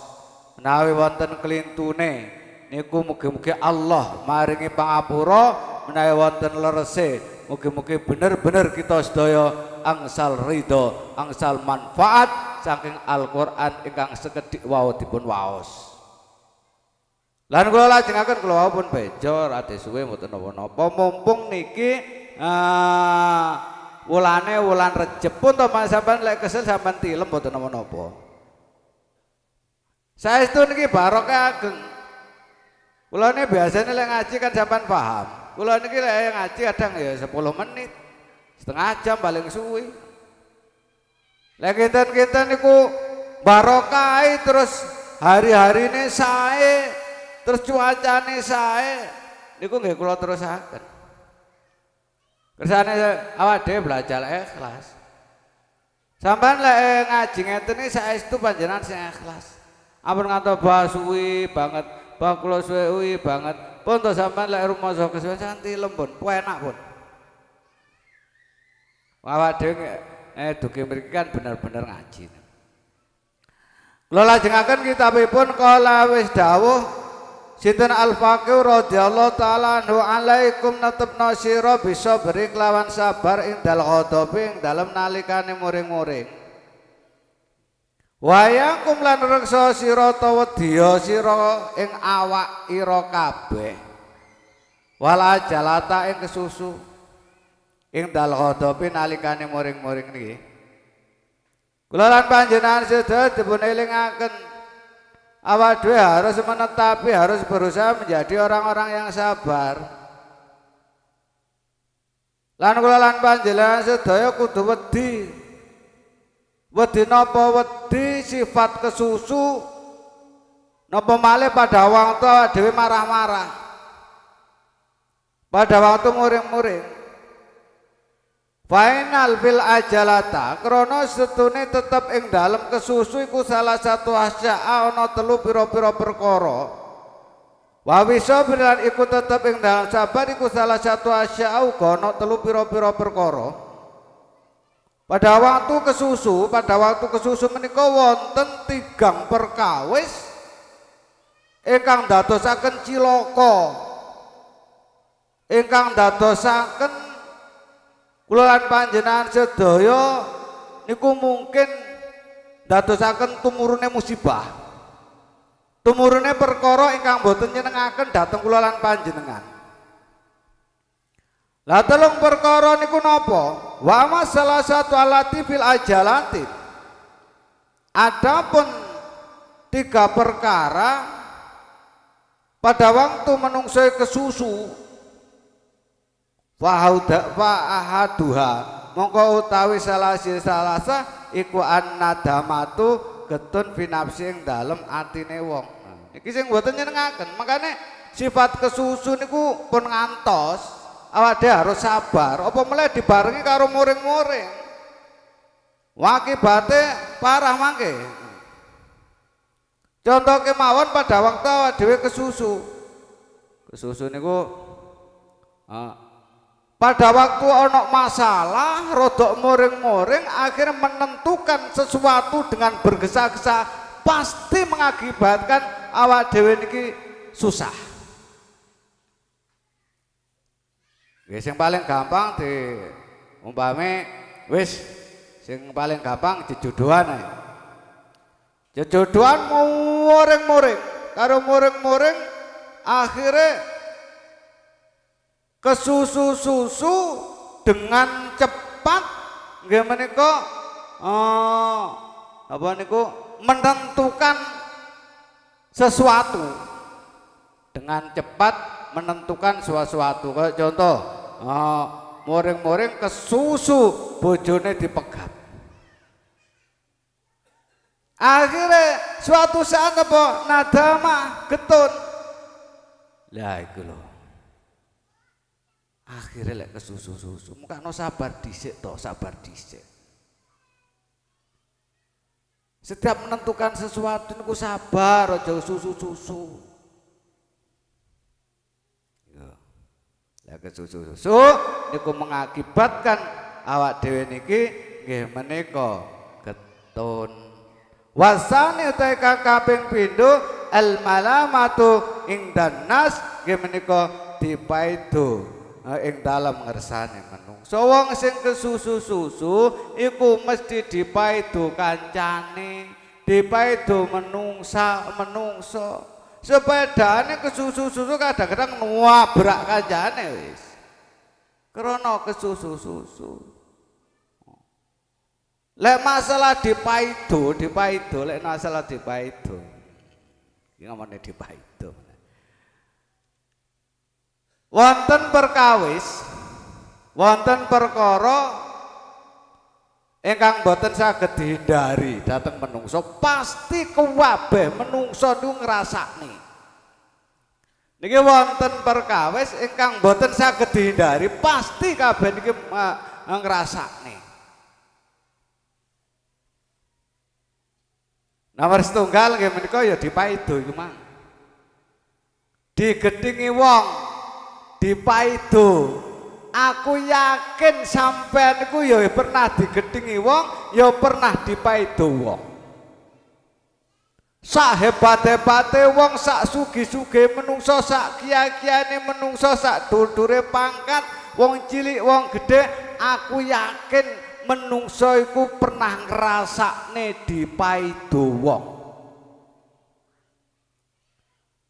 Menawi wonten kelintune niku mugi-mugi Allah maringi pangapura, menawi wonten lerese mugi-mugi bener-bener kita sedaya angsal ridho, angsal manfaat saking Al-Qur'an ingkang sekedhik wau dipun waos. Lan kula lajengaken kula wau pun bejo rada suwe mboten napa-napa mumpung niki wulane wulan Rejeb pun to sampean lek kesel sampean tilem mboten napa-napa. Saestu niki barokah ageng. Kula niki biasane lek ngaji kan sampean paham. Kula niki lek ngaji kadang ya 10 menit, setengah jam paling suwi. Lek kinten-kinten niku barokah terus hari-harine sae, terus cuacane sae. Niku nggih kula terusaken. Kersane awak dhewe belajar ikhlas. Sampeyan lek ngaji ngeten iki saestu panjenengan sing ikhlas. Ampun ngantos bah suwi banget, bah kula suwi banget. Pun to sampean lek rumoso kesuwen santi lembun, enak pun. Awak dhewe dugi mriki kan bener-bener ngaji. Kula lajengaken kitabipun kala wis dawuh sinten Al-Faqih radhiyallahu taala anhu alaikum natepna sira bisa beri kelawan sabar ing dal ghadabi ing dalem nalikane muring-muring. Wayakum lan reksa sira ta wedya sira ing awak ira kabeh. Wala jalata ing kesusu ing dal ghadabi nalikane muring-muring niki. Kula lan panjenengan sedaya dipun elingaken awak dhewe harus menetapi, harus berusaha menjadi orang-orang yang sabar. Lan kula lan panjenengan sedaya kudu wedi. Wedi napa wedi sifat kesusu napa malih pada waktu dhewe marah-marah. Pada waktu muring-muring. Final fil ajalata krana setune tetep ing dalem kesusu iku salah satu asya ana telu pira-pira perkara. Wa wisabiran iku tetep ing dalem sabar iku salah satu asya uga ana telu pira-pira perkara. Pada waktu kesusu menika wonten tigang perkawis ingkang dadosaken cilaka, ingkang dadosaken kula lan panjenengan sedaya niku mungkin dadosaken tumurune musibah. tumurune perkara ingkang boten nyenengaken dhateng kula lan panjenengan. Lah telung perkara niku napa? Wa ma salah satu alati fil ajalati. Adapun 3 perkara pada waktu menungso kesusu fa ahaduha mongko utawi salasa iku annadamatu getun finapsi ing dalem atine wong. Iki sing mboten nyenengaken. Makane sifat kesusu niku pun ngantos awake harus sabar, apa mulai dibarengi karo muring-muring. Wakibate parah mangke. Contoh kemawon pada waktu awake dhewe kesusu. Kesusu niku pada waktu ono masalah rodok muring-muring akhirnya menentukan sesuatu dengan bergesa-gesa pasti mengakibatkan awake dhewe niki susah. Yang paling gampang di umpame wis sing paling gampang jejodohan ae. Jejodohan muring-muring karo muring-muring akhirnya kesusu-susu dengan cepat nggih menika apa niku menentukan sesuatu dengan cepat menentukan sesuatu. Kayak contoh muring-muring kesusu bojone dipegat. Akhirnya suatu saat apa nadama getun. Lah iku lho. Akhirnya lek kesusu-susu, mukano sabar dhisik to, sabar dhisik. Setiap menentukan sesuatu niku sabar, aja susu-susu. Kesusu-susu niku mengakibatkan awak dhewe niki nggih menika getun. Wasane utawi kaping pindho al malamatu ing danas nggih menika dipaido ing dalem ngersane menungso. Wong sing kesusu-susu iku mesti dipaido kancane, dipaido menungso. Sepedane kesusu-susu kadang-kadang nuwabrak kancane wis. Krana kesusu-susu. Lek masalah dipaido, lek masalah dipaido. Iki ngomongane dipaido. Wonten perkawis, wonten perkara ingkang boten saged dihindari dhateng menungso, pasti kabeh menungso niku ngrasakne. Niki wonten perkawis ingkang boten saged dihindari, pasti kabeh niki ngrasakne. Nomor setunggal nggih menika ya dipaido iku mang. Digedhingi wong, dipaido. Aku yakin sampean iku ya pernah digedhingi wong, ya pernah dipaido wong. Sak hebat-hebate wong, sak sugih-sugih menungso, sak kiai-kiane menungso, sak dur-dure pangkat, wong cilik, wong gedhe, aku yakin menungso iku pernah ngrasakne dipaido wong.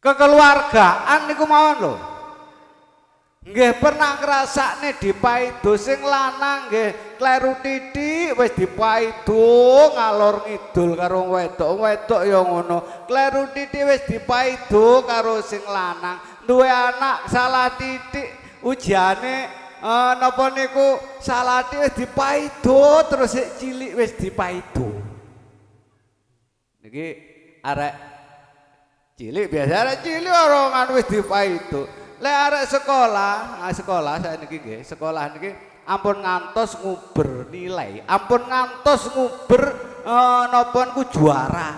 Kekeluargaan niku mawon lho. Nggih pernah ngrasakne dipaido, sing lanang nggih kleru titik wis dipaido ngalor ngidul karo wedok ya ngono. Kleru titik wis dipaido karo sing lanang. Duwe anak salah titik ujiane napa niku salah titik wis dipaido, terus sik cilik wis dipaido. Niki arek cilik biasa arek cilik orang wis dipaido. Lek arek sekolah saya niki nggih, sekolah niki ampun ngantos nguber nilai, ampun ngantos nguber napa niku juara.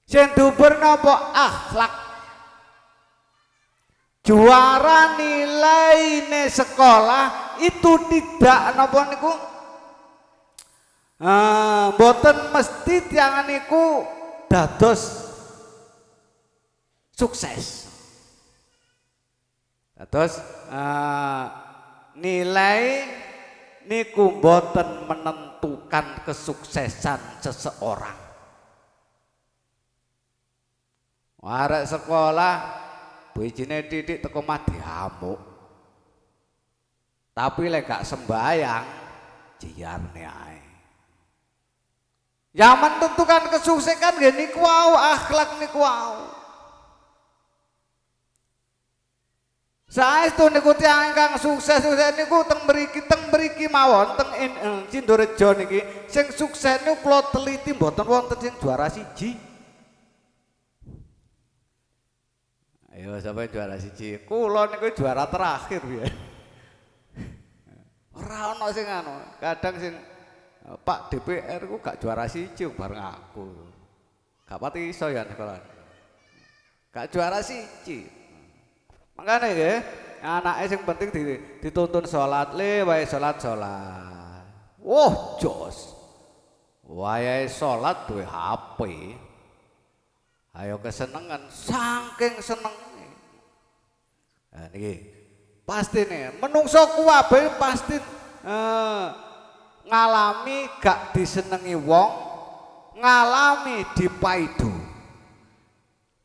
Sing duber napa akhlak. Juara nilaine sekolah itu tidak napa niku mboten mesti tiyang niku dados sukses. Terus nilai niku mboten menentukan kesuksesan seseorang. Arek sekolah bojone titik teko mah diamuk. Tapi lek gak sembayang jiarne ae. Yang menentukan kesuksesan nggih niku wau, akhlak niku wau. Saestu niku tiyang ingkang sukses niku teng mriki mawon teng Cindorejo niki sing sukses niku kula teliti mboten wonten sing juara siji. Ayo sampai juara siji. Kula niku juara terakhir ya. Ora ono sing anu, kadang sing Pak DPR ku gak juara siji bareng aku. Gak pati iso ya sekolah. Gak juara siji. Makanya ya, anaknya yang penting dituntun sholat, wae sholat. Jos. Wae sholat duwe HP. Ayo kesenengan, saking senengnya. Nah niki pasti nih, menungso kuwabe pasti ngalami gak disenengi wong, ngalami dipaidu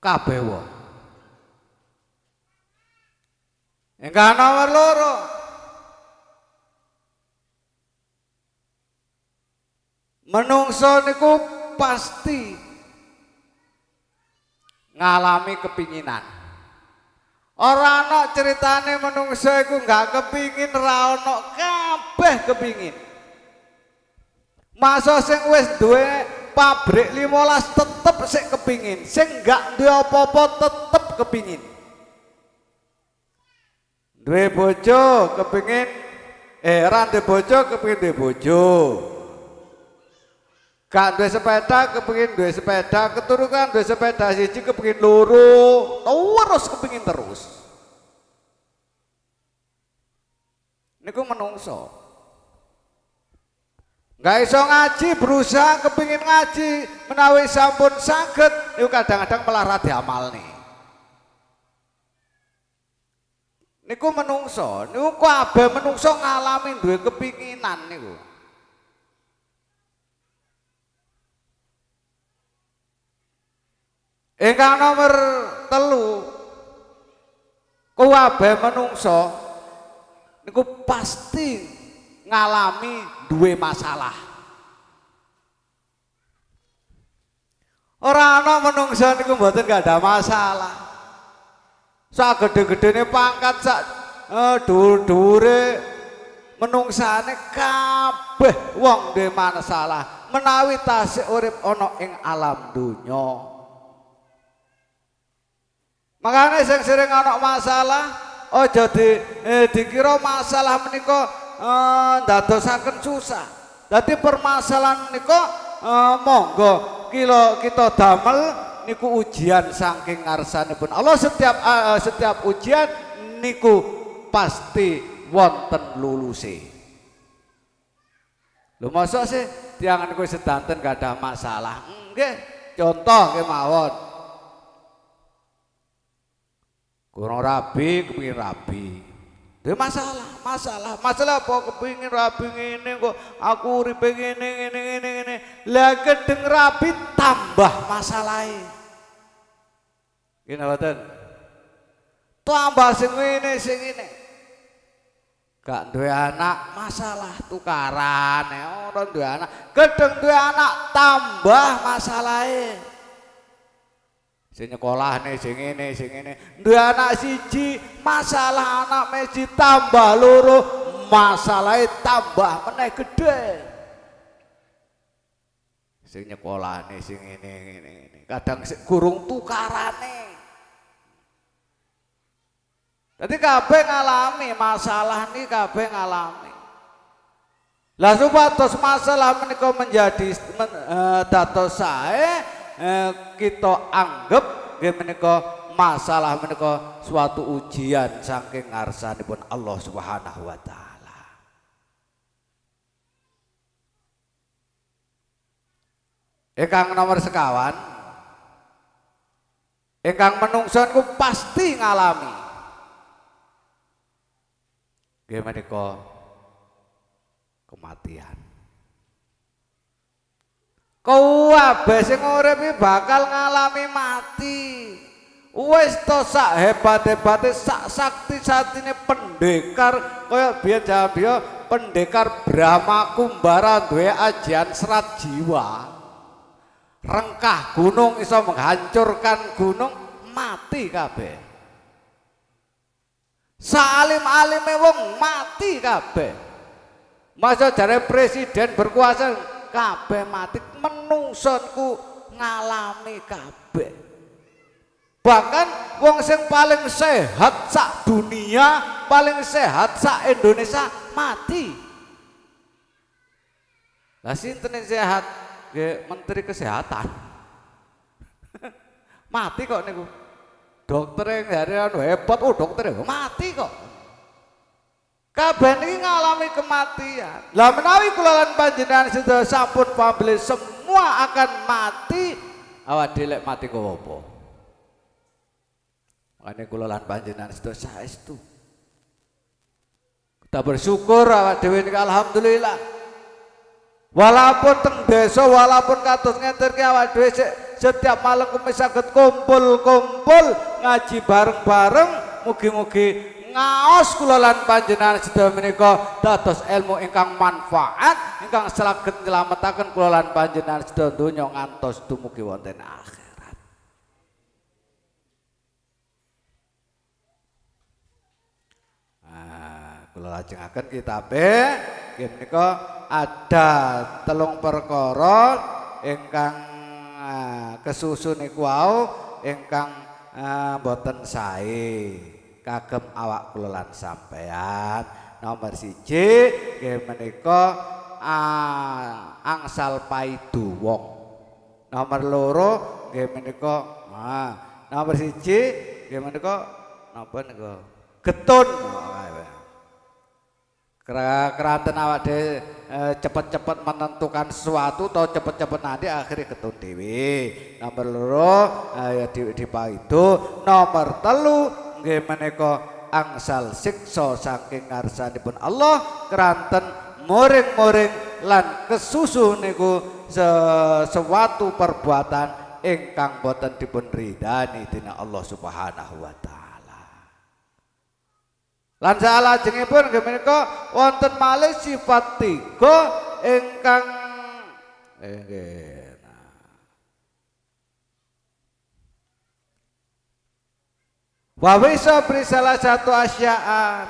kabeh wong. Engkang nomor loro, menungso niku pasti ngalami kepinginan. Ora ana ceritane menungso iku gak kepingin, ra ono, kabeh kepingin. Masa sing wis duwe pabrik 15 tetep sik kepingin, sing gak duwe apa-apa tetep kepingin. Duwe bojo kepingin ra duwe bojo kepingin duwe bojo. Gak duwe sepeda kepingin duwe sepeda, keturunan duwe sepeda siji kepingin loro, terus kepingin terus. Niku menungso. Gak iso ngaji, berusaha kepingin ngaji, menawi sampun saged, niku kadang-kadang malah ra diamalne. Niku menungso, niku kabeh menungso ngalami duwe kepinginan niku. Ingkang nomor 3, kabeh menungso niku pasti ngalami duwe masalah. Ora ana menungso niku mboten gak ada masalah. Sak gede-gedene pangkat, sak dhuwur-dhuwure menungsane kabeh wong duwe masalah menawi tasih urip ana ing alam donya. Makanya sing sering ana masalah aja dikira masalah menika ndadosaken susah. Dadi permasalahan menika monggo kita damel niku ujian saking ngarsanipun Allah. Setiap ujian niku pasti wonten luluse. Lho masa sih tiang niku sedanten gak ada masalah? Nggih, contoh kemawon. Kurang rabi kepengin rabi. Dia masalah apa kepingin rabi ngene kok aku uripe ngene. Lah kedeng rabi tambah masalahe. Ngene mboten. Tambah sing ngene. Gak duwe anak masalah tukaran, ora duwe anak, kedeng duwe anak tambah masalahe. Sing nyekolahne sing ngene. Duwe anak siji, masalah anak meji tambah loro, masalahe tambah meneh gedhe. Sing nyekolahne sing ngene. Kadang gurung tukarane. Dadi kabeh ngalami masalah niki, kabeh ngalami. Lah supados masalah menika menjadi dados sae kita anggap nggih menika masalah menika suatu ujian saking ngarsanipun Allah Subhanahu wa taala. Ingkang nomor sekawan, ingkang menungso niku pasti ngalami nggih menika kematian. Kabeh sing urip iki bakal ngalami mati. Wis to sak hebat-hebate sak sakti-saktine pendekar kaya biyen Jawa pendekar Brahma Kumbara duwe ajian serat jiwa. Rengkah gunung iso menghancurkan gunung mati kabeh. Salim-alime wong mati kabeh. Masa jare presiden berkuasa kabeh mati, menungsonku ngalami kabeh. Bahkan wong sing paling sehat sak dunia, paling sehat sak Indonesia mati. Lah sinten sing sehat? Nggih Menteri Kesehatan. Mati kok niku. Dokter yang hebat, oh dokter mati kok. Kabeh niki ngalami kematian. Lah menawi kula lan panjenengan sedaya sampun pamili semua akan mati, awak dhewe lek mati kok apa? Makanya kula lan panjenengan sedaya saestu. Kita bersyukur awak dhewe niki alhamdulillah. Walaupun teng desa, walaupun kados ngeten ki awak dhewe setiap malam kemis saged kumpul-kumpul ngaji bareng-bareng, mugi-mugi ngaos kula lan panjenengan sedaya menika dados ilmu ingkang manfaat ingkang saged nylametaken kula lan panjenengan sedaya donya ngantos dumugi wonten akhirat. Kula lajengaken kitabe nggih menika ada telung perkara ingkang kesusun niku wau ingkang boten sae kagem awak kula lan sampean. Nomor 1 nggih menika angsal paidu wong. Nomor 2 nggih menika nomor 1 nggih menika napa niku getun. Keranten awak dhewe cepet-cepet menentukan sesuatu atau cepet-cepet nanti akhirnya ketun dhewe. Nomor 2 ya dipaidu. Nomor 3 nggih menika angsal siksa saking ngarsanipun Allah keranten muring-muring lan kesusu niku sesuatu perbuatan ingkang boten dipun ridani dening Allah Subhanahu wa taala. Lan salajengipun nggih menika wonten malih sifat 3 ingkang wa bisa beri salah satu asyaan.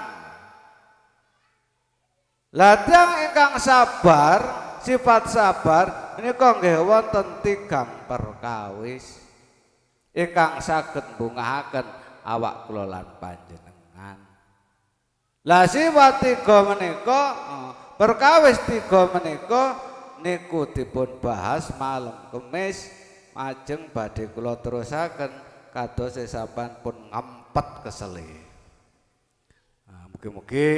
Ladang ingkang sabar, sifat sabar menika nggih wonten 3 perkawis ingkang saged mbungahaken awak kula lan panjenengan. Lah sifat 3 menika perkawis 3 menika niku dipun bahas malam Kemis majeng badhe kula terusaken kados sesapan pun ngempet kesele. Mugi-mugi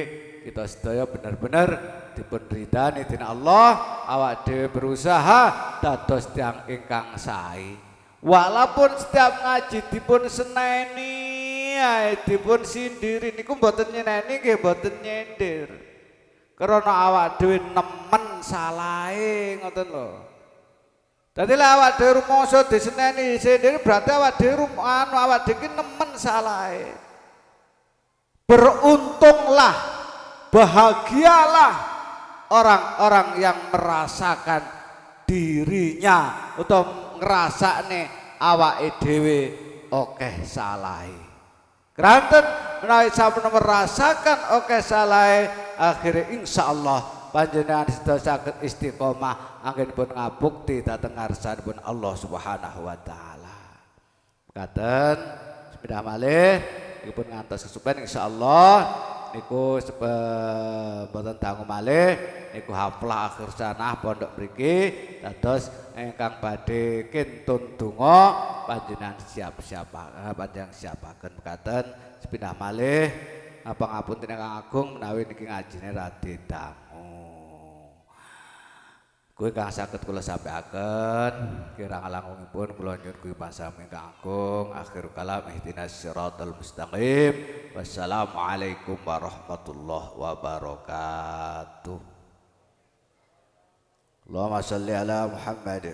kita sedaya benar-benar dipun ridani dening Allah, awak dhewe berusaha dados tiyang ingkang sae. Walaupun setiap ngaji dipun seneni dipun sindiri niku mboten nyeneni nggih mboten nyindir. Karena awak dhewe nemen salahe ngoten lho. Dadi lek awak dhewe rumangsa diseneni sindiri berarti awak dhewe awak dhewe nemen salahe. Beruntunglah, bahagialah orang-orang yang merasakan dirinya atau ngrasakne awake dhewe akeh salahe. Keranten menawi sampun merasakan akeh salahe akhire insyaallah panjenengan sedaya saged istiqomah anggenipun ngabukti dhateng ngarsanipun Allah Subhanahu wa taala. Mekaten sepeda malih dipun ngantos kesupen insyaallah niku boten dangu malih niku haflah akhir sanah pondok mriki dados ingkang badhe kintun donga panjenengan panjenengan siapaken mekaten sepindah malih ngapunten ingkang agung menawi niki ngajine radi dangu. Kuwi kang saged kula sampaiaken kirang langkungipun kula nyuwun kuwi pasami ingkang agung akhir kalam ihdinas siratal mustaqim. Wassalamualaikum warahmatullahi wabarakatuh. Allahumma shalli ala Muhammad.